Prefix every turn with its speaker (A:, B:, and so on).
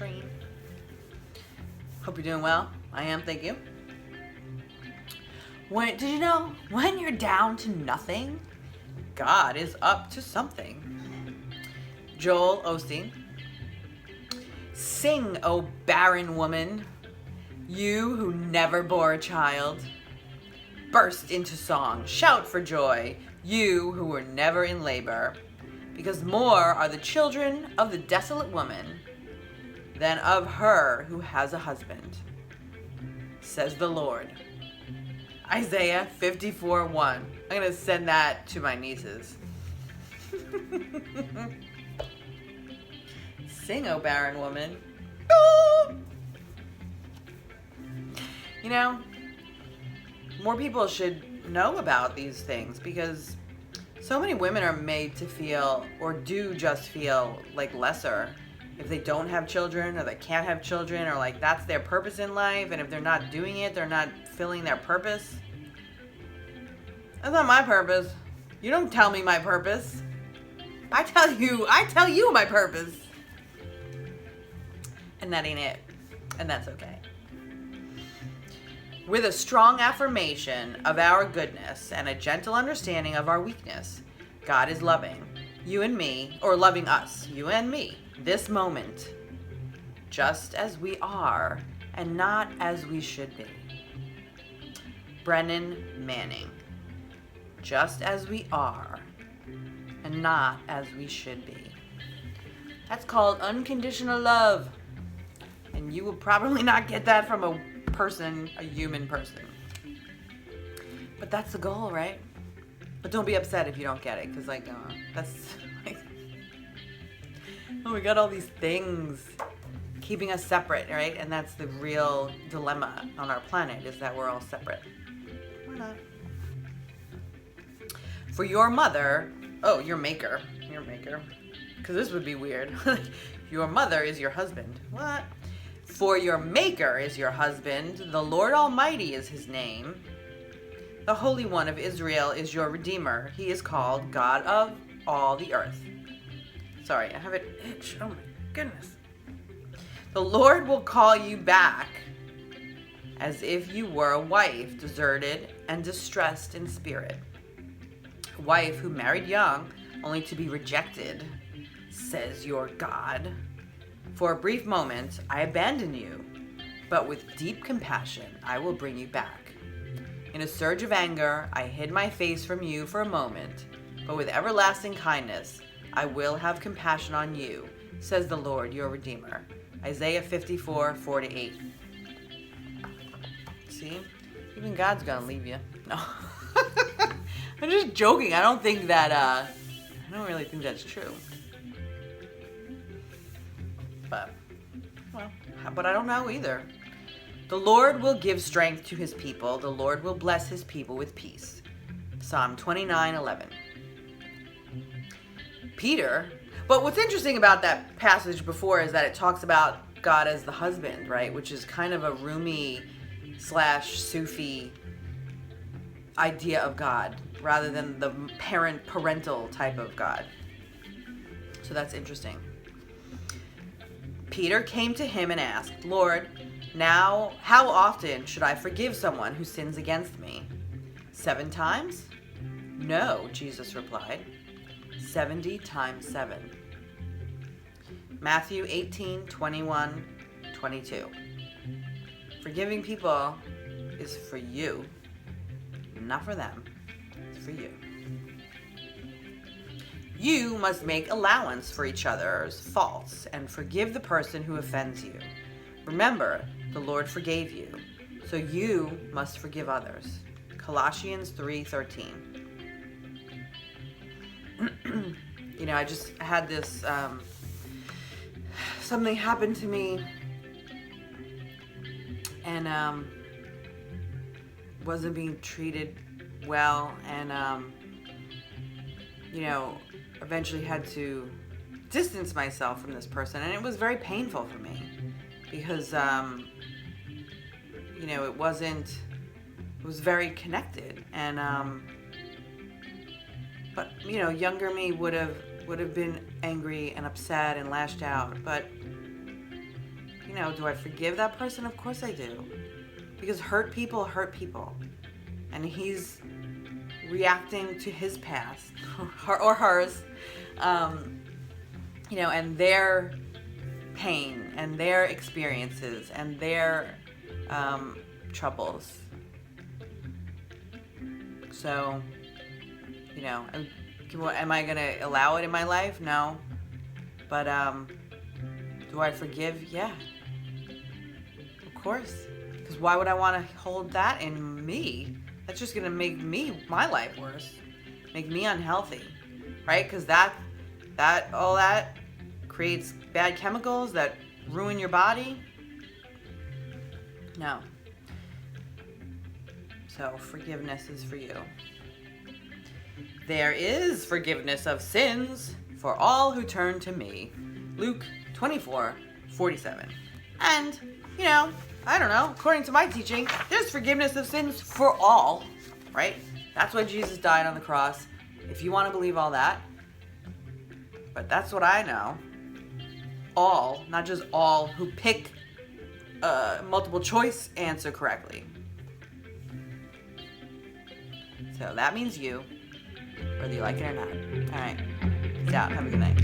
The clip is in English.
A: stream. Hope you're doing well. I am, thank you. Did you know, when you're down to nothing, God is up to something. Joel Osteen. Sing, O barren woman, you who never bore a child. Burst into song, shout for joy, you who were never in labor, because more are the children of the desolate woman than of her who has a husband, says the Lord. Isaiah 54:1. I'm going to send that to my nieces. Sing, O barren woman. You know, more people should know about these things because so many women are made to feel, or do just feel, like lesser if they don't have children or they can't have children, or like that's their purpose in life, and if they're not doing it, they're not filling their purpose. That's not my purpose. You don't tell me my purpose. I tell you my purpose. And that ain't it. And that's okay. With a strong affirmation of our goodness and a gentle understanding of our weakness, God is loving you and me, or loving us, you and me, this moment, just as we are and not as we should be. Brennan Manning. Just as we are and not as we should be. That's called unconditional love. And you will probably not get that from a human person. But that's the goal, right? But don't be upset if you don't get it, because that's like, we got all these things keeping us separate, right? And that's the real dilemma on our planet, is that we're all separate. We're not. For your mother, your maker, because this would be weird. Your mother is your husband. What? For your maker is your husband, the Lord Almighty is his name. The Holy One of Israel is your Redeemer. He is called God of all the earth. Sorry, I have an itch. Oh my goodness. The Lord will call you back as if you were a wife, deserted and distressed in spirit. A wife who married young, only to be rejected, says your God. For a brief moment, I abandon you, but with deep compassion, I will bring you back. In a surge of anger, I hid my face from you for a moment, but with everlasting kindness, I will have compassion on you, says the Lord, your Redeemer. Isaiah 54:4-8. See? Even God's gonna leave you. No. I'm just joking. I don't really think that's true. But I don't know either. The Lord will give strength to his people. The Lord will bless his people with peace. Psalm 29:11. Peter. But what's interesting about that passage before is that it talks about God as the husband, right? Which is kind of a Rumi / Sufi idea of God, rather than the parental type of God. So that's interesting. Peter came to him and asked, Lord, now how often should I forgive someone who sins against me? 7 times? No, Jesus replied. 70 times 7. Matthew 18:21-22. Forgiving people is for you, not for them. It's for you. You must make allowance for each other's faults and forgive the person who offends you. Remember, the Lord forgave you, so you must forgive others. Colossians 3:13. I just had this, something happened to me, and wasn't being treated well, and eventually had to distance myself from this person, and it was very painful for me because it was very connected, and but younger me would have been angry and upset and lashed out, but do I forgive that person? Of course I do. Because hurt people hurt people. And he's reacting to his past or hers, and their pain and their experiences and their troubles. So, am I going to allow it in my life? No. But do I forgive? Yeah. Of course. Because why would I want to hold that in me? That's just going to make my life worse. Make me unhealthy. Right? Because all that creates bad chemicals that ruin your body. No. So forgiveness is for you. There is forgiveness of sins for all who turn to me. Luke 24:47. And, I don't know, according to my teaching, there's forgiveness of sins for all, right? That's why Jesus died on the cross, if you want to believe all that. But that's what I know. All, not just all who pick a multiple choice answer correctly. So that means you, whether you like it or not. All right. Peace out. Have a good night.